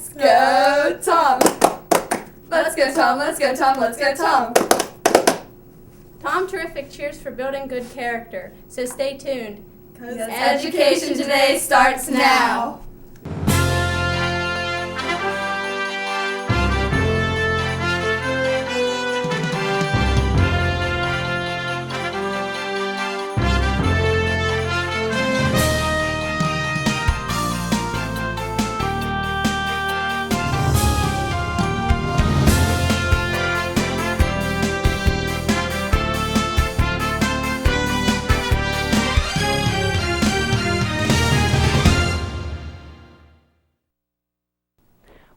Let's go, Tom. Let's go, Tom. Let's go, Tom. Let's go, Tom. Tom Terrific cheers for building good character, so stay tuned. 'Cause Education Today starts now.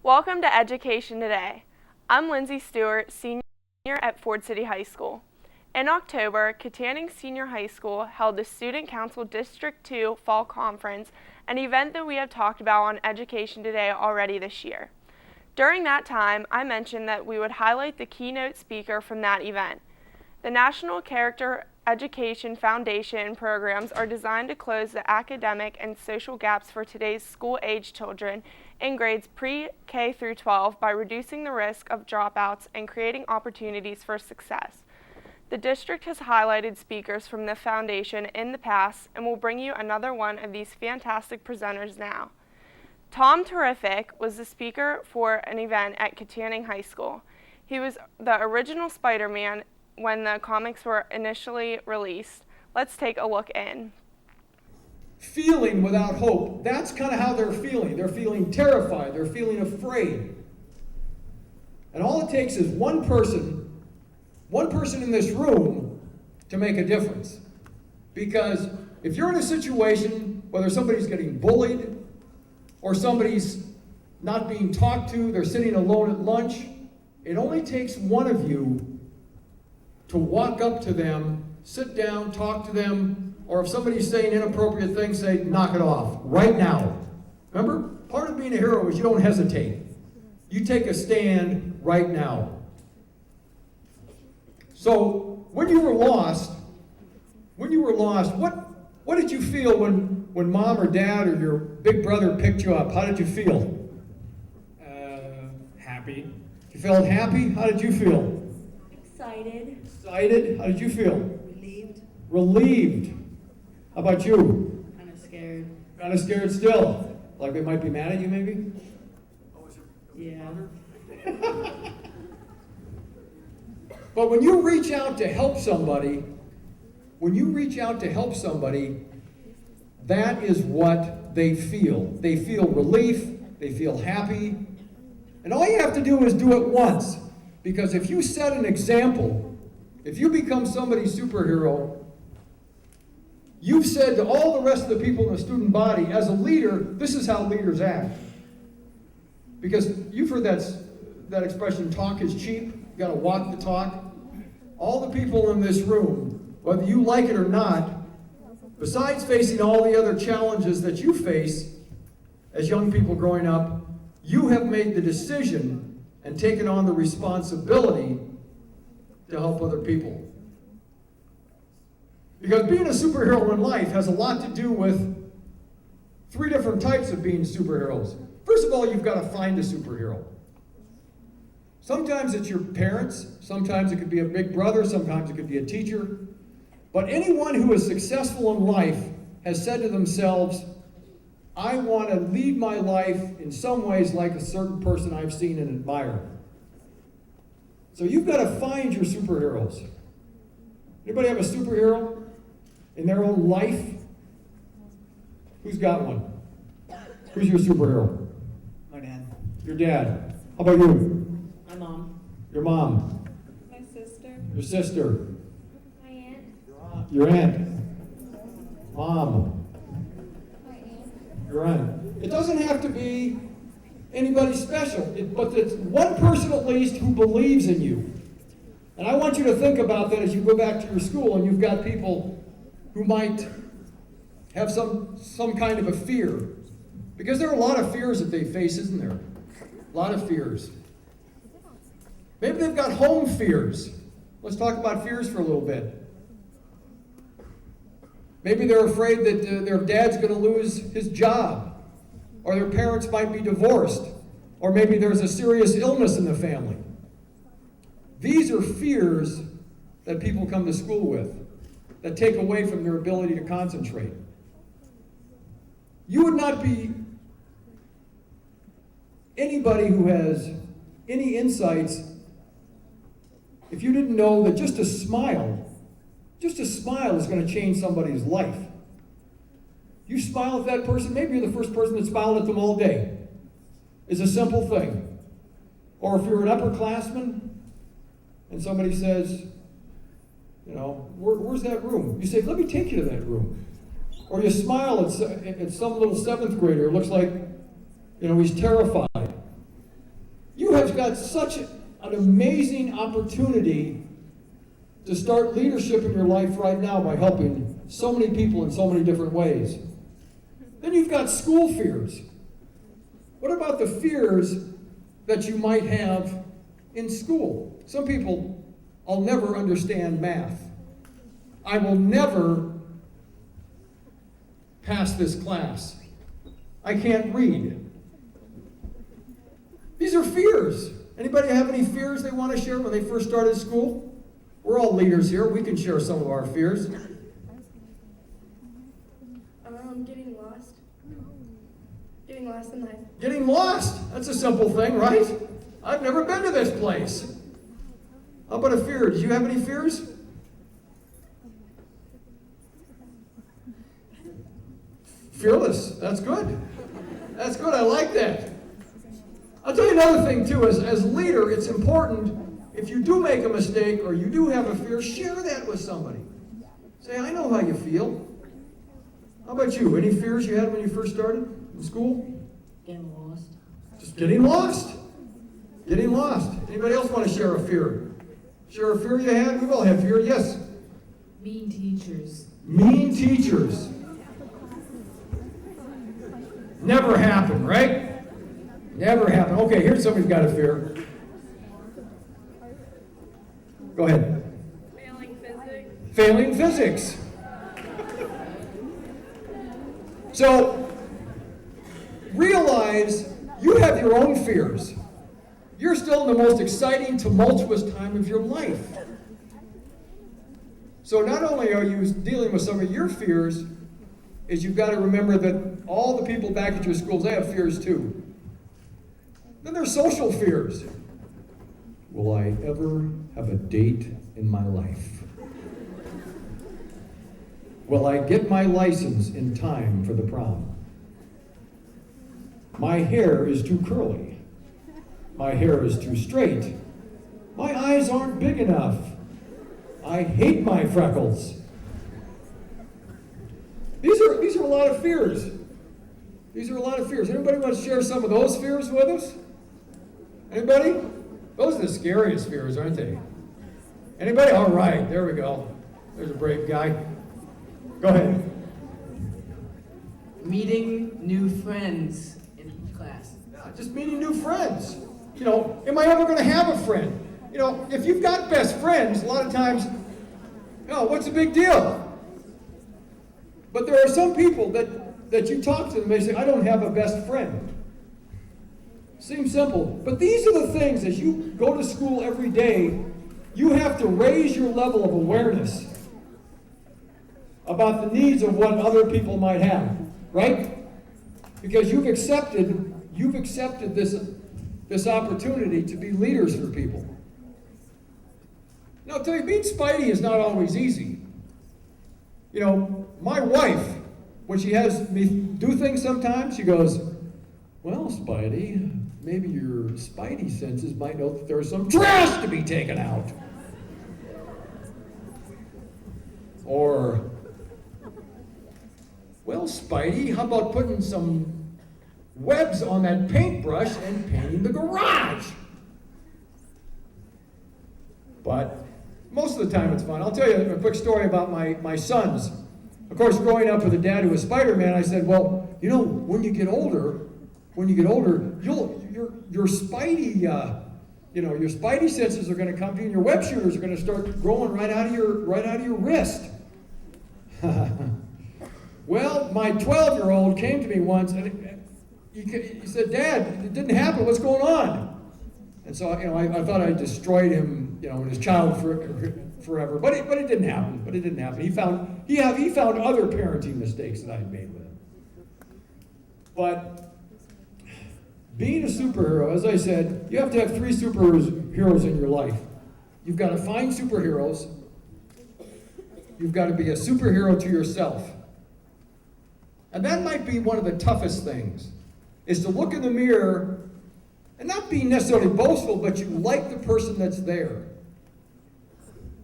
Welcome to Education Today. I'm Lindsay Stewart, senior at Ford City High School. In October, Katanning Senior High School held the Student Council District 2 Fall Conference, an event that we have talked about on Education Today already this year. During that time, I mentioned that we would highlight the keynote speaker from that event. The National Character Education Foundation programs are designed to close the academic and social gaps for today's school-age children in grades pre-K through 12 by reducing the risk of dropouts and creating opportunities for success. The district has highlighted speakers from the foundation in the past and will bring you another one of these fantastic presenters now. Tom Terrific was the speaker for an event at Katanning High School. He was the original Spider-Man when the comics were initially released. Let's take a look in. Feeling without hope. That's kind of how they're feeling. They're feeling terrified. They're feeling afraid. And all it takes is one person in this room to make a difference. Because if you're in a situation, whether somebody's getting bullied or somebody's not being talked to, they're sitting alone at lunch, it only takes one of you to walk up to them, sit down, talk to them, or if somebody's saying inappropriate things, say, knock it off, right now. Remember, part of being a hero is you don't hesitate. You take a stand right now. So, when you were lost, what did you feel when mom or dad or your big brother picked you up? How did you feel? Happy. You felt happy? How did you feel? Excited. Excited? How did you feel? Relieved. Relieved. How about you? Kind of scared. Kind of scared still? Like they might be mad at you maybe? Yeah. But when you reach out to help somebody, that is what they feel. They feel relief, they feel happy. And all you have to do is do it once. Because if you set an example, if you become somebody's superhero, you've said to all the rest of the people in the student body, as a leader, this is how leaders act. Because you've heard that expression, talk is cheap. You gotta walk the talk. All the people in this room, whether you like it or not, besides facing all the other challenges that you face as young people growing up, you have made the decision and taken on the responsibility to help other people. Because being a superhero in life has a lot to do with three different types of being superheroes. First of all, you've got to find a superhero. Sometimes it's your parents, sometimes it could be a big brother, sometimes it could be a teacher. But anyone who is successful in life has said to themselves, I want to lead my life in some ways like a certain person I've seen and admire. So you've got to find your superheroes. Anybody have a superhero in their own life? Who's got one? Who's your superhero? My dad. Your dad. How about you? My mom. Your mom. My sister. Your sister. My aunt. Your aunt. Mom. Your aunt. It doesn't have to be anybody special, but it's one person at least who believes in you. And I want you to think about that as you go back to your school and you've got people who might have some kind of a fear. Because there are a lot of fears that they face, isn't there? A lot of fears. Maybe they've got home fears. Let's talk about fears for a little bit. Maybe they're afraid that their dad's going to lose his job, or their parents might be divorced, Or maybe there's a serious illness in the family. These are fears that people come to school with that take away from their ability to concentrate. You would not be anybody who has any insights if you didn't know that just a smile is going to change somebody's life. You smile at that person, maybe you're the first person that smiled at them all day. It's a simple thing. Or if you're an upperclassman and somebody says, you know, where's that room? You say, let me take you to that room. Or you smile at some little 7th grader, it looks like, you know, he's terrified. You have got such an amazing opportunity to start leadership in your life right now by helping so many people in so many different ways. Then you've got school fears. What about the fears that you might have in school? Some people, I'll never understand math. I will never pass this class. I can't read. These are fears. Anybody have any fears they want to share when they first started school? We're all leaders here. We can share some of our fears. Getting lost. Getting lost in life. Getting lost. That's a simple thing, right? I've never been to this place. How about a fear? Do you have any fears? Fearless. That's good. That's good. I like that. I'll tell you another thing, too. As a leader, it's important, if you do make a mistake or you do have a fear, share that with somebody. Say, I know how you feel. How about you? Any fears you had when you first started in school? Getting lost. Just getting lost. Getting lost. Anybody else want to share a fear? Share a fear you had? We've all had fear, yes. Mean teachers. Mean teachers. Never happened, right? Never happened. Okay, here's somebody's got a fear. Go ahead. Failing physics. Failing physics. So, realize you have your own fears. You're still in the most exciting, tumultuous time of your life. So not only are you dealing with some of your fears, is you've got to remember that all the people back at your schools, they have fears too. Then there's social fears. Will I ever have a date in my life? Will I get my license in time for the prom? My hair is too curly. My hair is too straight. My eyes aren't big enough. I hate my freckles. These are a lot of fears. These are a lot of fears. Anybody want to share some of those fears with us? Anybody? Those are the scariest fears, aren't they? Anybody? All right, there we go. There's a brave guy. Go ahead. Meeting new friends in class. Just meeting new friends. You know, am I ever going to have a friend? You know, if you've got best friends, a lot of times, oh, what's the big deal? But there are some people that you talk to them, they say, I don't have a best friend. Seems simple, but these are the things, as you go to school every day, you have to raise your level of awareness about the needs of what other people might have, right? Because you've accepted this opportunity to be leaders for people. Now, I'll tell you, being Spidey is not always easy. You know, my wife, when she has me do things sometimes, she goes, well, Spidey, maybe your Spidey senses might know that there's some trash to be taken out. Or, well, Spidey, how about putting some webs on that paintbrush and painting the garage? But most of the time it's fun. I'll tell you a quick story about my sons. Of course, growing up with a dad who was Spider-Man, I said, well, you know, when you get older, your Spidey, your Spidey senses are going to come to you, and your web shooters are going to start growing right out of your wrist. Well, my 12-year-old came to me once, and he said, Dad, it didn't happen. What's going on? And so, I thought I destroyed him, and his child forever. But it didn't happen. He found other parenting mistakes that I had made with him. But being a superhero, as I said, you have to have 3 superheroes in your life. You've got to find superheroes. You've got to be a superhero to yourself. And that might be one of the toughest things, is to look in the mirror and not be necessarily boastful, but you like the person that's there.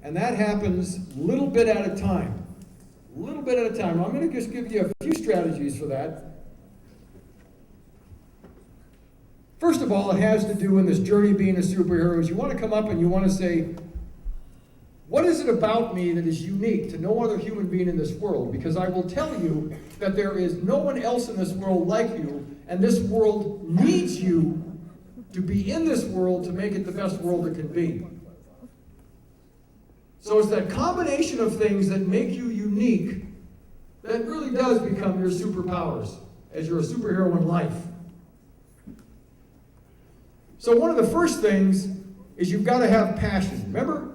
And that happens a little bit at a time. A little bit at a time. I'm going to just give you a few strategies for that. First of all, it has to do in this journey of being a superhero is you want to come up and you want to say, what is it about me that is unique to no other human being in this world? Because I will tell you that there is no one else in this world like you, and this world needs you to be in this world to make it the best world it can be. So it's that combination of things that make you unique that really does become your superpowers as you're a superhero in life. So one of the first things is you've got to have passion. Remember,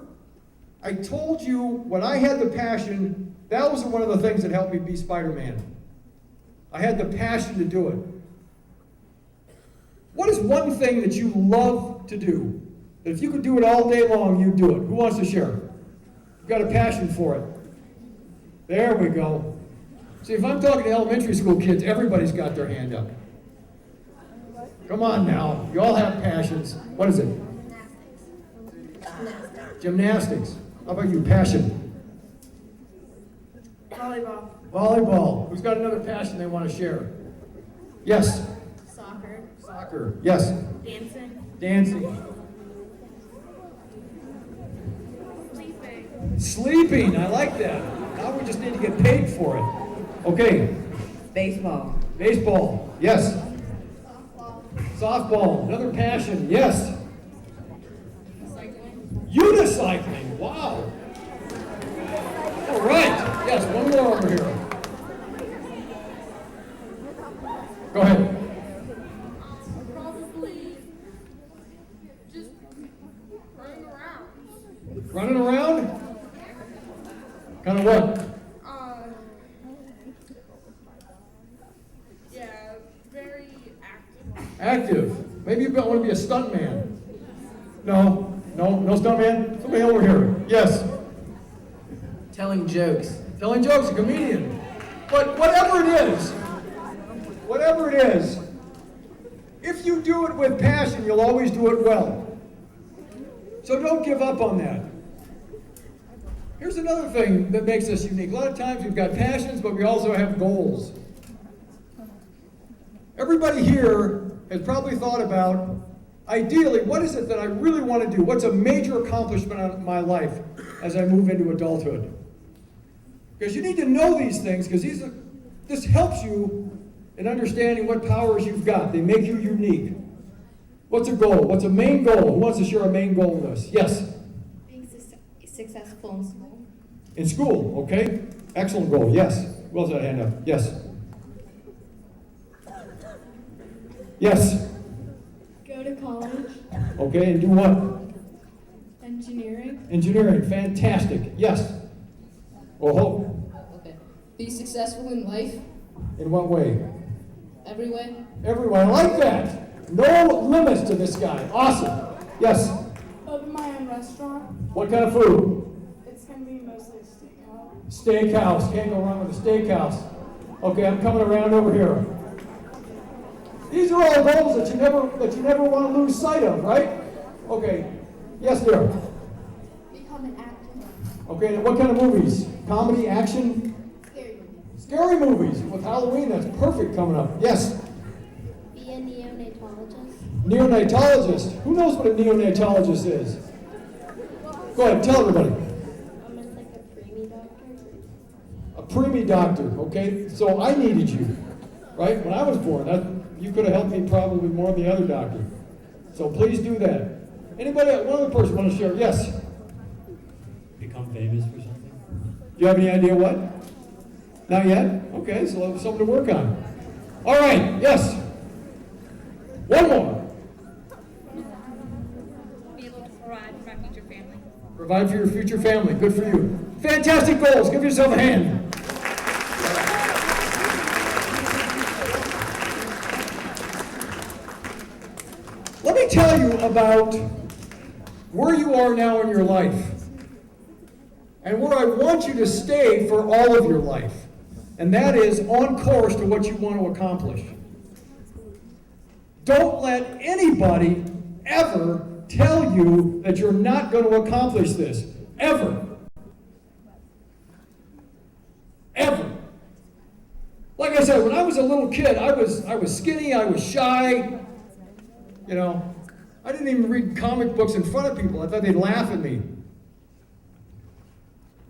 I told you when I had the passion, that was one of the things that helped me be Spider-Man. I had the passion to do it. What is one thing that you love to do? That if you could do it all day long, you'd do it. Who wants to share? You've got a passion for it. There we go. See, if I'm talking to elementary school kids, everybody's got their hand up. Come on now. You all have passions. What is it? Gymnastics. How about you? Passion. Volleyball. Volleyball. Who's got another passion they want to share? Yes. Soccer. Soccer. Yes. Dancing. Dancing. Sleeping. I like that. Now we just need to get paid for it. Okay. Baseball. Baseball. Yes. Softball. Another passion. Yes. Unicycling. Wow. All right. Yes, one more over here. Go ahead. Probably just running around. Running around? Kind of what? Yeah, very active. Active. Maybe you want to be a stuntman. No stuntman? Somebody over here. Yes. Telling jokes. Telling jokes, a comedian. But whatever it is, if you do it with passion, you'll always do it well. So don't give up on that. Here's another thing that makes us unique. A lot of times we've got passions, but we also have goals. Everybody here has probably thought about, ideally, what is it that I really want to do? What's a major accomplishment of my life as I move into adulthood? Because you need to know these things, because this helps you in understanding what powers you've got. They make you unique. What's a goal? What's a main goal? Who wants to share a main goal with us? Yes? Being successful in school. In school, okay. Excellent goal, yes. Who else had a hand up? Yes. Yes. Go to college. Okay, and do what? Engineering. Engineering, fantastic. Yes. Oh, Okay. Be successful in life. in what way? Every way. Everyone, I like that. No limits to this guy. Awesome. Yes. Open my own restaurant. What kind of food? It's going to be mostly steakhouse. Steakhouse. Can't go wrong with a steakhouse. Okay, I'm coming around over here. These are all goals that you never want to lose sight of, right? Okay. Yes, dear. Become an actor. Okay, what kind of movies? Comedy, action? Scary. Scary movies. With Halloween, that's perfect coming up. Yes. Be a neonatologist. Neonatologist. Who knows what a neonatologist is? Go ahead, tell everybody. It's like a preemie doctor. A preemie doctor, okay? So I needed you, right? When I was born, you could have helped me probably more than the other doctor. So please do that. Anybody, one other person want to share? Yes? Become famous for something? Do you have any idea what? Not yet? Okay, so we'll have something to work on. All right, yes? One more. Be able to provide for my future family. Provide for your future family. Good for you. Fantastic goals. Give yourself a hand. Let me tell you about where you are now in your life and where I want you to stay for all of your life. And that is on course to what you want to accomplish. Don't let anybody ever tell you that you're not going to accomplish this. Ever. Ever. Like I said, when I was a little kid, I was skinny, I was shy. You know, I didn't even read comic books in front of people. I thought they'd laugh at me.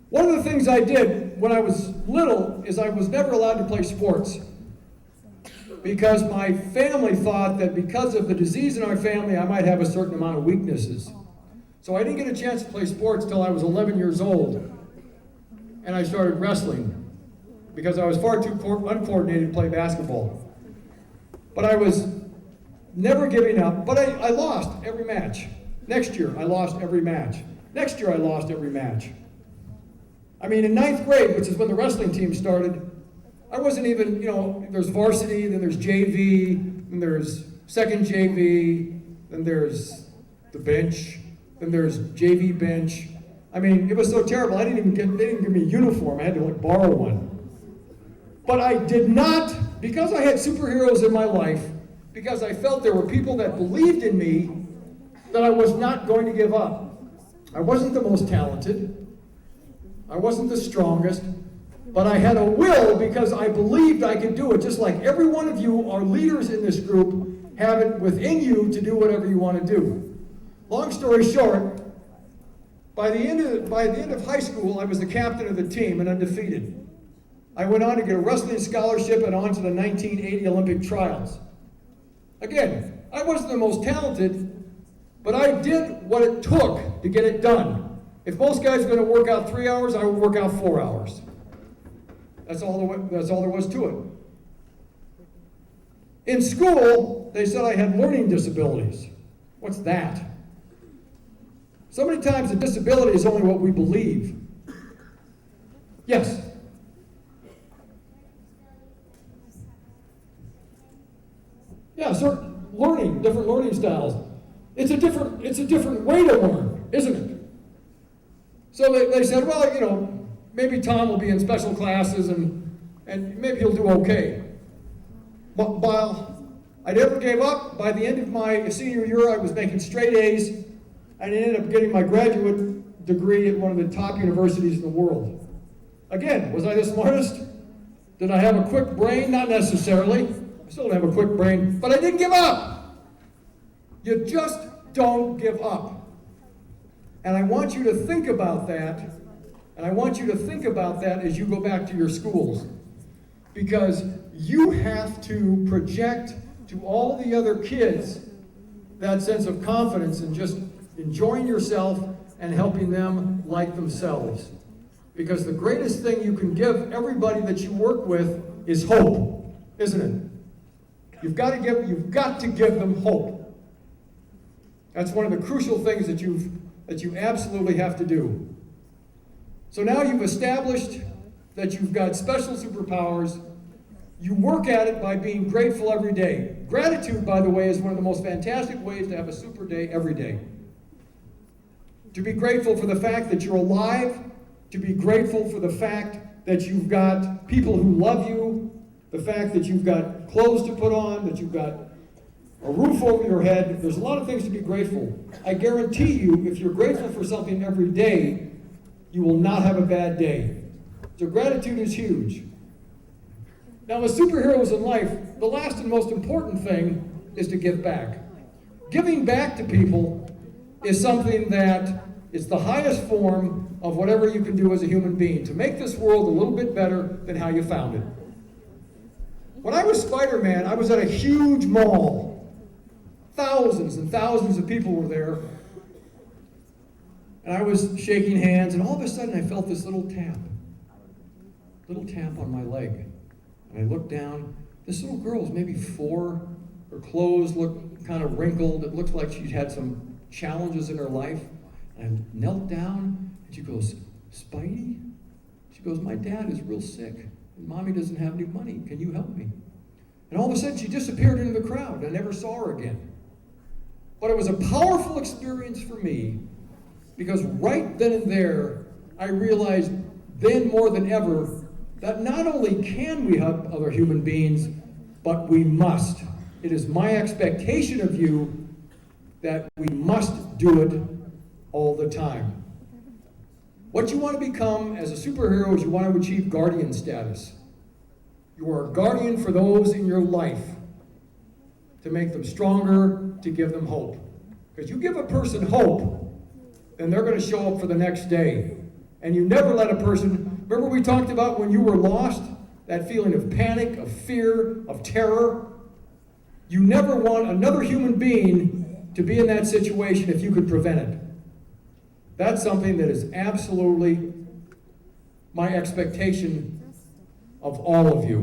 One of the things I did when I was little is I was never allowed to play sports because my family thought that because of the disease in our family, I might have a certain amount of weaknesses. So I didn't get a chance to play sports till I was 11 years old, and I started wrestling because I was far too uncoordinated to play basketball. But I was never giving up, but I lost every match. Next year, I lost every match. Next year, I lost every match. I mean, in 9th grade, which is when the wrestling team started, I wasn't even, you know, there's varsity, then there's JV, then there's second JV, then there's the bench, then there's JV bench. I mean, it was so terrible, they didn't give me a uniform, I had to like borrow one. But I did not, because I had superheroes in my life, because I felt there were people that believed in me, that I was not going to give up. I wasn't the most talented. I wasn't the strongest, but I had a will because I believed I could do it. Just like every one of you are leaders in this group, have it within you to do whatever you want to do. Long story short, by the end of high school, I was the captain of the team and undefeated. I went on to get a wrestling scholarship and on to the 1980 Olympic trials. Again, I wasn't the most talented, but I did what it took to get it done. If most guys are going to work out 3 hours, I would work out 4 hours. That's all there was to it. In school, they said I had learning disabilities. What's that? So many times a disability is only what we believe. Yes? Yeah, certain learning, different learning styles. It's a different way to learn, isn't it? So they said, well, you know, maybe Tom will be in special classes and maybe he'll do okay. But while I never gave up, by the end of my senior year, I was making straight A's, and I ended up getting my graduate degree at one of the top universities in the world. Again, was I the smartest? Did I have a quick brain? Not necessarily. I still don't have a quick brain, but I didn't give up. You just don't give up. And I want you to think about that, and I want you to think about that as you go back to your schools. Because you have to project to all the other kids that sense of confidence and just enjoying yourself and helping them like themselves. Because the greatest thing you can give everybody that you work with is hope, isn't it? You've got to give them hope. That's one of the crucial things that you absolutely have to do. So now you've established that you've got special superpowers. You work at it by being grateful every day. Gratitude, by the way, is one of the most fantastic ways to have a super day every day. To be grateful for the fact that you're alive, to be grateful for the fact that you've got people who love you, the fact that you've got clothes to put on, that you've got a roof over your head. There's a lot of things to be grateful. I guarantee you, if you're grateful for something every day, you will not have a bad day. So gratitude is huge. Now, as superheroes in life, the last and most important thing is to give back. Giving back to people is something that is the highest form of whatever you can do as a human being to make this world a little bit better than how you found it. When I was Spider-Man, I was at a huge mall. Thousands and thousands of people were there. And I was shaking hands, and all of a sudden I felt this little tap on my leg. And I looked down. This little girl was maybe 4 or Her clothes look kind of wrinkled. It looks like she'd had some challenges in her life. And I knelt down, and she goes, Spidey? She goes, my dad is real sick, and Mommy doesn't have any money. Can you help me? And all of a sudden, she disappeared into the crowd. I never saw her again. But it was a powerful experience for me, because right then and there, I realized then more than ever that not only can we help other human beings, but we must. It is my expectation of you that we must do it all the time. What you want to become as a superhero is you want to achieve guardian status. You are a guardian for those in your life to make them stronger, to give them hope. Because you give a person hope, then they're going to show up for the next day. And you never let a person, remember we talked about when you were lost, that feeling of panic, of fear, of terror? You never want another human being to be in that situation if you could prevent it. That's something that is absolutely my expectation of all of you.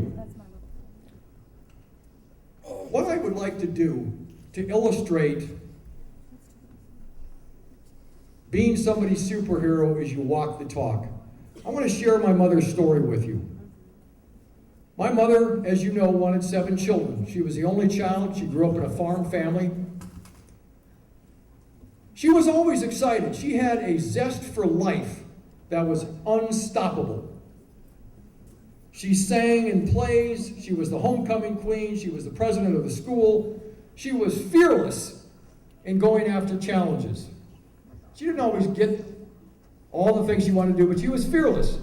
What I would like to do to illustrate being somebody's superhero is you walk the talk. I want to share my mother's story with you. My mother, as you know, wanted 7 children. She was the only child. She grew up in a farm family. She was always excited. She had a zest for life that was unstoppable. She sang in plays. She was the homecoming queen. She was the president of the school. She was fearless in going after challenges. She didn't always get all the things she wanted to do, but she was fearless.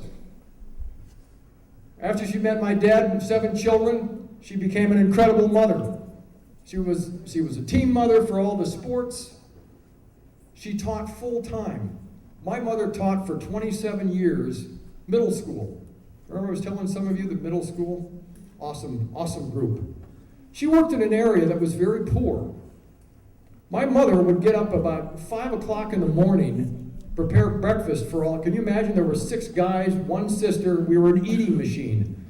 After she met my dad with 7 children, she became an incredible mother. She was a team mother for all the sports. She taught full time. My mother taught for 27 years middle school. Remember I was telling some of you that middle school? Awesome group. She worked in an area that was very poor. My mother would get up about 5 o'clock in the morning, prepare breakfast for all. Can you imagine? There were 6 guys, 1 sister. We were an eating machine.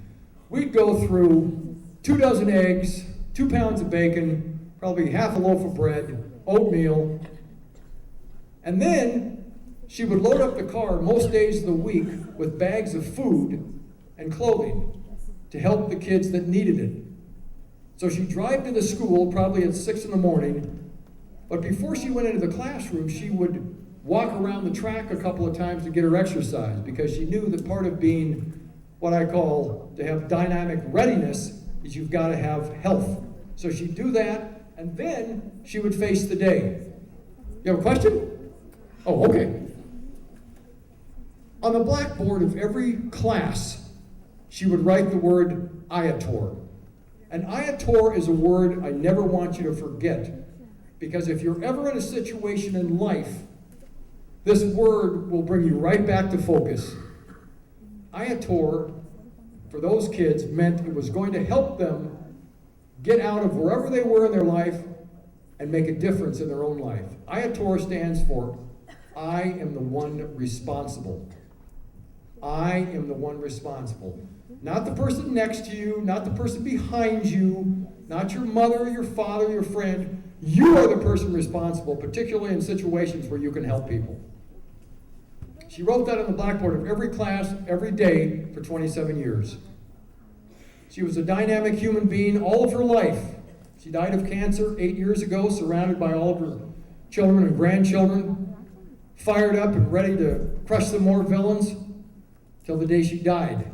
We'd go through 2 dozen eggs, 2 pounds of bacon, probably half a loaf of bread, oatmeal. And then she would load up the car most days of the week with bags of food and clothing to help the kids that needed it. So she'd drive to the school probably at 6 in the morning. But before she went into the classroom, she would walk around the track a couple of times to get her exercise, because she knew that part of being what I call to have dynamic readiness is you've got to have health. So she'd do that, and then she would face the day. You have a question? Oh, okay. On the blackboard of every class, she would write the word Ayator. And Ayator is a word I never want you to forget, because if you're ever in a situation in life, this word will bring you right back to focus. Ayator, for those kids, meant it was going to help them get out of wherever they were in their life and make a difference in their own life. Ayator stands for I am the one responsible. I am the one responsible. Not the person next to you, not the person behind you, not your mother, your father, your friend. You are the person responsible, particularly in situations where you can help people. She wrote that on the blackboard of every class, every day for 27 years. She was a dynamic human being all of her life. She died of cancer 8 years ago, surrounded by all of her children and grandchildren, fired up and ready to crush some more villains till the day she died.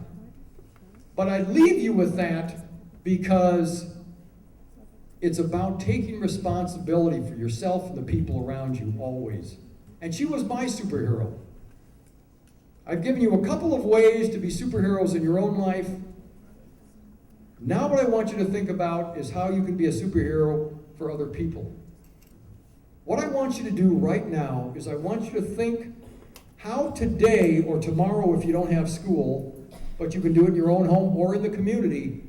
But I leave you with that because it's about taking responsibility for yourself and the people around you always. And she was my superhero. I've given you a couple of ways to be superheroes in your own life. Now what I want you to think about is how you can be a superhero for other people. What I want you to do right now is I want you to think how today or tomorrow, if you don't have school, but you can do it in your own home or in the community,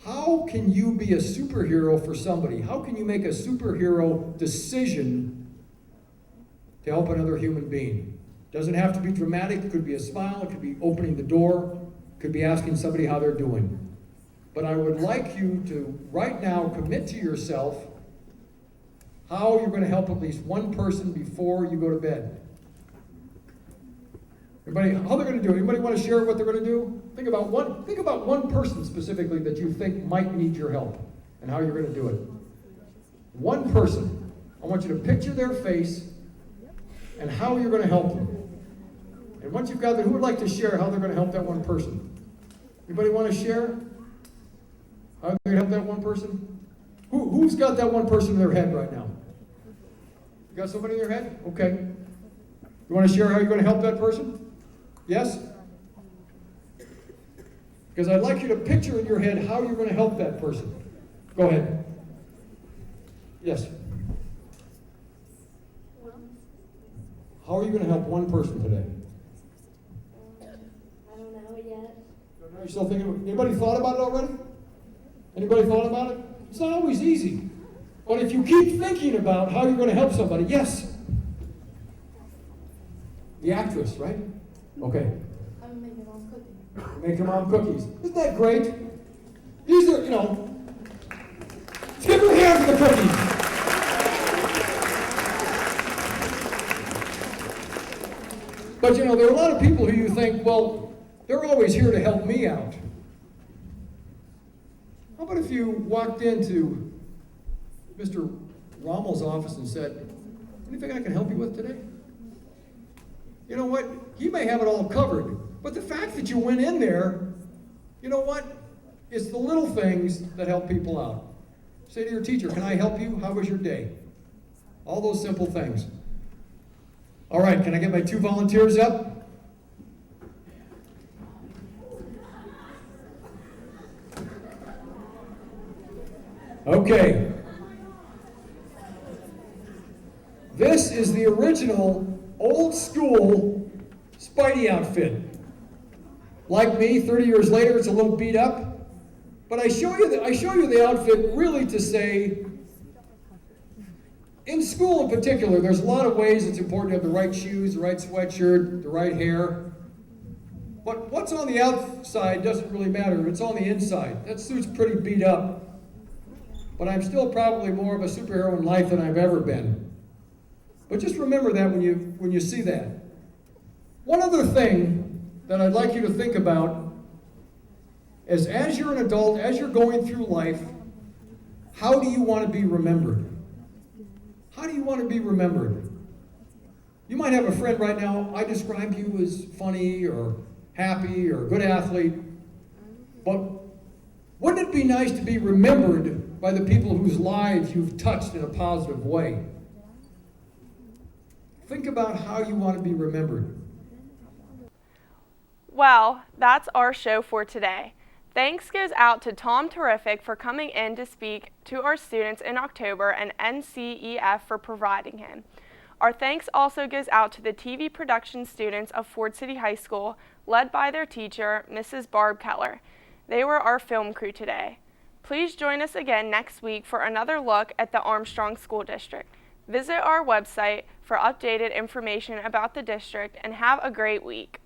how can you be a superhero for somebody? How can you make a superhero decision to help another human being? Doesn't have to be dramatic. It could be a smile. It could be opening the door. It could be asking somebody how they're doing. but I would like you to right now commit to yourself how you're going to help at least one person before you go to bed. Everybody, how they're going to do it? Anybody want to share what they're going to do? Think about one person specifically that you think might need your help and how you're going to do it. One person. I want you to picture their face and how you're going to help them. And once you've got that, who would like to share how they're going to help that one person? Anybody want to share how they're going to help that one person? Who's got that one person in their head right now? You got somebody in your head? Okay. You want to share how you're going to help that person? Yes? Because I'd like you to picture in your head how you're going to help that person. Go ahead. Yes. How are you going to help one person today? I don't know yet. You're still thinking, anybody thought about it already? Anybody thought about it? It's not always easy. But if you keep thinking about how you're going to help somebody, yes. The actress, right? Okay. I'm making all cookies. Make your mom cookies. Isn't that great? These are, let's give her a hand for the cookies. But there are a lot of people who you think, well, they're always here to help me out. How about if you walked into Mr. Rommel's office and said, anything I can help you with today? You know what? He may have it all covered, but the fact that you went in there, you know what? It's the little things that help people out. Say to your teacher, can I help you? How was your day? All those simple things. All right, can I get my 2 volunteers up? Okay. This is the original old school Spidey outfit. Like me, 30 years later, it's a little beat up. But I show you the outfit really to say, in school in particular, there's a lot of ways it's important to have the right shoes, the right sweatshirt, the right hair. But what's on the outside doesn't really matter. It's on the inside. That suit's pretty beat up. But I'm still probably more of a superhero in life than I've ever been. But just remember that when you see that. One other thing that I'd like you to think about is as you're an adult, as you're going through life, how do you want to be remembered? How do you want to be remembered? You might have a friend right now, I describe you as funny or happy or a good athlete, but wouldn't it be nice to be remembered by the people whose lives you've touched in a positive way? Think about how you want to be remembered. Well, that's our show for today. Thanks goes out to Tom Terrific for coming in to speak to our students in October and NCEF for providing him. Our thanks also goes out to the TV production students of Ford City High School, led by their teacher, Mrs. Barb Keller. They were our film crew today. Please join us again next week for another look at the Armstrong School District. Visit our website for updated information about the district and have a great week.